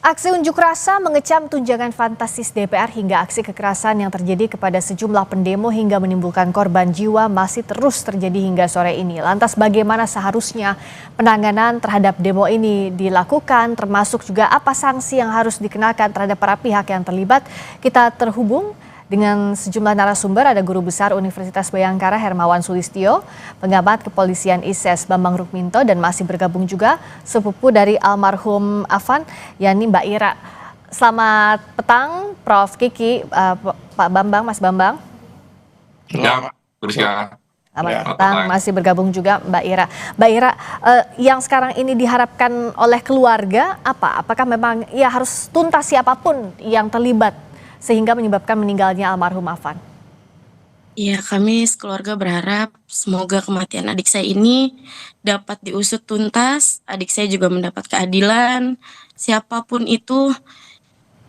Aksi unjuk rasa mengecam tunjangan fantastis DPR hingga aksi kekerasan yang terjadi kepada sejumlah pendemo hingga menimbulkan korban jiwa masih terus terjadi hingga sore ini. Lantas bagaimana seharusnya penanganan terhadap demo ini dilakukan, termasuk juga apa sanksi yang harus dikenakan terhadap para pihak yang terlibat? Kita terhubung dengan sejumlah narasumber, ada Guru Besar Universitas Bhayangkara Hermawan Sulistyo, pengamat kepolisian ISES Bambang Rukminto, dan masih bergabung juga sepupu dari almarhum Afan, yakni Mbak Ira. Selamat petang, Prof. Kiki, Pak Bambang, Mas Bambang. Ya, Rizka. Selamat petang, masih bergabung juga Mbak Ira. Mbak Ira, yang sekarang ini diharapkan oleh keluarga apa? Apakah memang ya harus tuntas siapapun yang terlibat sehingga menyebabkan meninggalnya almarhum Afan? Ya, kami sekeluarga berharap semoga kematian adik saya ini dapat diusut tuntas, adik saya juga mendapat keadilan. Siapapun itu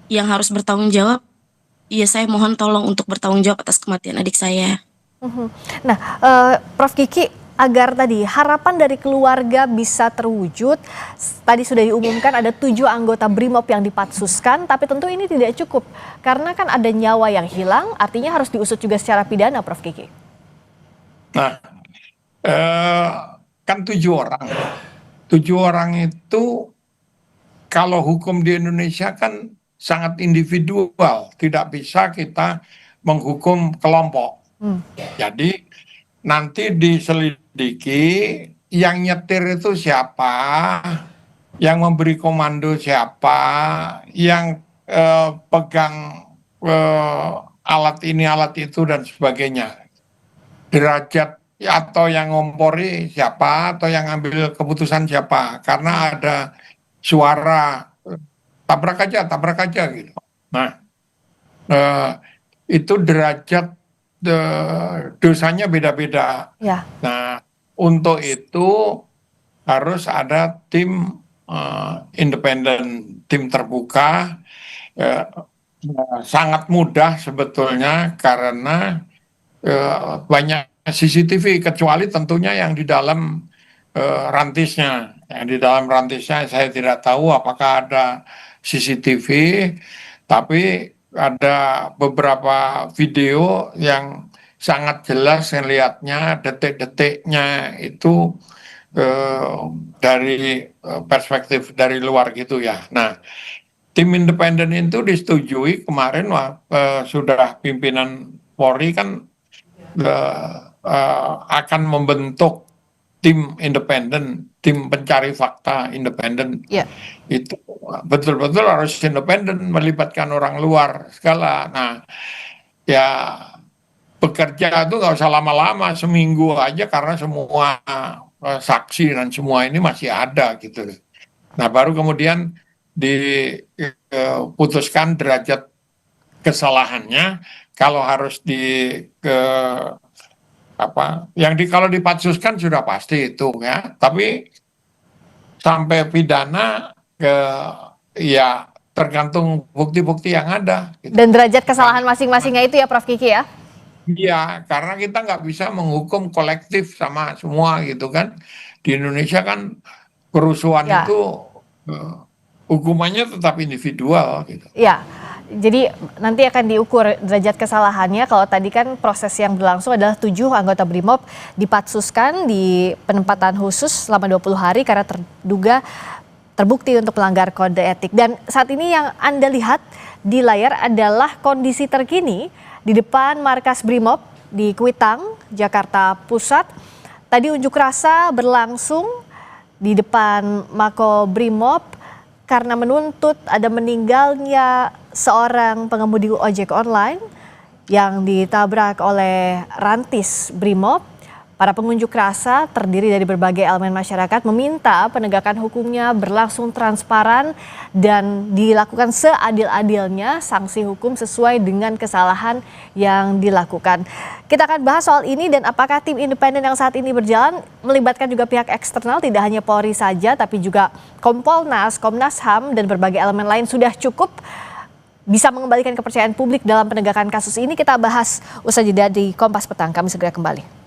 yang harus bertanggung jawab, ya saya mohon tolong untuk bertanggung jawab atas kematian adik saya. Nah, Prof. Kiki, agar tadi harapan dari keluarga bisa terwujud, tadi sudah diumumkan ada 7 anggota BRIMOB yang dipatsuskan, tapi tentu ini tidak cukup karena kan ada nyawa yang hilang, artinya harus diusut juga secara pidana, Prof. Kiki. Nah, kan 7 orang. 7 orang itu kalau hukum di Indonesia kan sangat individual, tidak bisa kita menghukum kelompok. Jadi nanti diselidiki yang nyetir itu siapa, yang memberi komando siapa, yang pegang alat ini, alat itu, dan sebagainya. Derajat atau yang ngompori siapa, atau yang ambil keputusan siapa. Karena ada suara tabrak aja gitu. Nah, itu derajat dosanya beda-beda. Ya. Nah, untuk itu harus ada tim independen, tim terbuka. Sangat mudah sebetulnya karena banyak CCTV, kecuali tentunya yang di dalam rantisnya. Yang di dalam rantisnya saya tidak tahu apakah ada CCTV, tapi ada beberapa video yang sangat jelas ngelihatnya, detik-detiknya itu dari perspektif dari luar gitu ya. Nah, tim independen itu disetujui kemarin sudah pimpinan Polri kan akan membentuk tim independen, tim pencari fakta independen. Itu betul-betul harus independen, melibatkan orang luar segala. Nah, ya bekerja itu nggak usah lama-lama, seminggu aja, karena semua saksi dan semua ini masih ada gitu. Nah, baru kemudian diputuskan derajat kesalahannya. Kalau harus kalau dipatsuskan sudah pasti itu ya, tapi sampai pidana ya tergantung bukti-bukti yang ada gitu. Dan derajat kesalahan masing-masingnya itu ya, Prof. Kiki ya? Iya, karena kita nggak bisa menghukum kolektif sama semua gitu kan. Di Indonesia kan kerusuhan itu hukumannya tetap individual gitu. Ya. Jadi nanti akan diukur derajat kesalahannya. Kalau tadi kan proses yang berlangsung adalah 7 anggota BRIMOB dipatsuskan di penempatan khusus selama 20 hari karena terduga terbukti untuk melanggar kode etik. Dan saat ini yang Anda lihat di layar adalah kondisi terkini di depan markas BRIMOB di Kuitang, Jakarta Pusat. Tadi unjuk rasa berlangsung di depan Mako BRIMOB karena menuntut ada meninggalnya seorang pengemudi ojek online yang ditabrak oleh rantis BRIMOB. Para pengunjuk rasa terdiri dari berbagai elemen masyarakat meminta penegakan hukumnya berlangsung transparan dan dilakukan seadil-adilnya, sanksi hukum sesuai dengan kesalahan yang dilakukan. Kita akan bahas soal ini dan apakah tim independen yang saat ini berjalan melibatkan juga pihak eksternal, tidak hanya Polri saja tapi juga Kompolnas, Komnas HAM dan berbagai elemen lain sudah cukup bisa mengembalikan kepercayaan publik dalam penegakan kasus ini. Kita bahas usai jeda di Kompas Petang. Kami segera kembali.